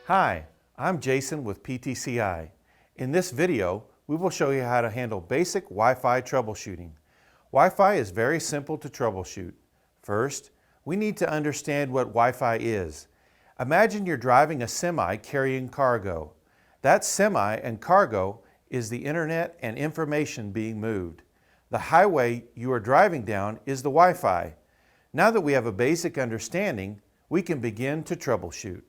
Hi, I'm Jason with PTCI. In this video, we will show you how to handle basic Wi-Fi troubleshooting. Wi-Fi is very simple to troubleshoot. First, we need to understand what Wi-Fi is. Imagine you're driving a semi carrying cargo. That semi and cargo is the internet and information being moved. The highway you are driving down is the Wi-Fi. Now that we have a basic understanding, we can begin to troubleshoot.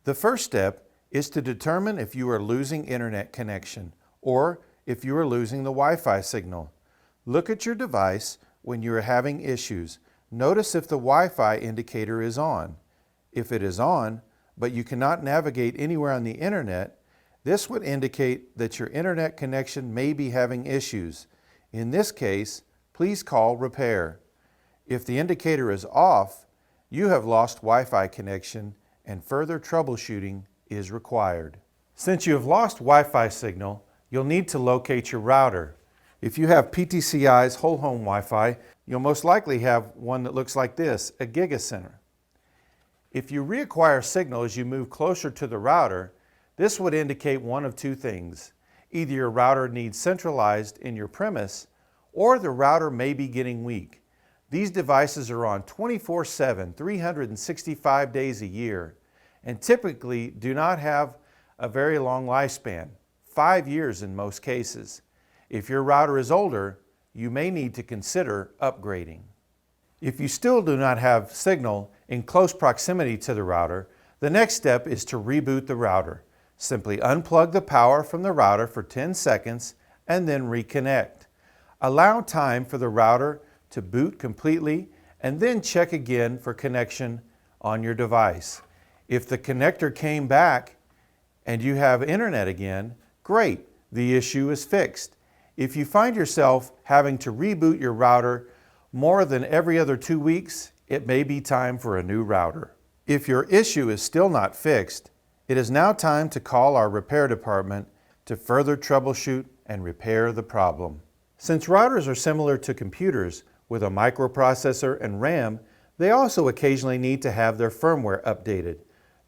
The first step is to determine if you are losing internet connection or if you are losing the Wi-Fi signal. Look at your device when you are having issues. Notice if the Wi-Fi indicator is on. If it is on, but you cannot navigate anywhere on the internet, this would indicate that your internet connection may be having issues. In this case, please call repair. If the indicator is off, you have lost Wi-Fi connection and further troubleshooting is required. Since you have lost Wi-Fi signal, you'll need to locate your router. If you have PTCI's whole home Wi-Fi, you'll most likely have one that looks like this, a gigacenter. If you reacquire signal as you move closer to the router, this would indicate one of two things. Either your router needs centralized in your premise, or the router may be getting weak. These devices are on 24/7, 365 days a year, and typically do not have a very long lifespan, 5 years in most cases. If your router is older, you may need to consider upgrading. If you still do not have signal in close proximity to the router, the next step is to reboot the router. Simply unplug the power from the router for 10 seconds and then reconnect. Allow time for the router to boot completely and then check again for connection on your device. If the connector came back and you have internet again, great, the issue is fixed. If you find yourself having to reboot your router more than every other 2 weeks, it may be time for a new router. If your issue is still not fixed, it is now time to call our repair department to further troubleshoot and repair the problem. Since routers are similar to computers with a microprocessor and RAM, they also occasionally need to have their firmware updated.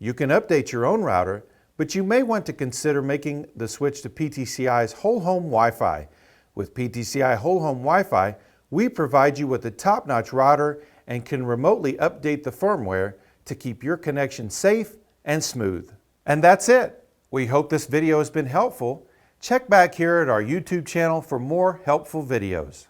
You can update your own router, but you may want to consider making the switch to PTCI's whole home Wi-Fi. With PTCI whole home Wi-Fi, we provide you with a top-notch router and can remotely update the firmware to keep your connection safe and smooth. And that's it. We hope this video has been helpful. Check back here at our YouTube channel for more helpful videos.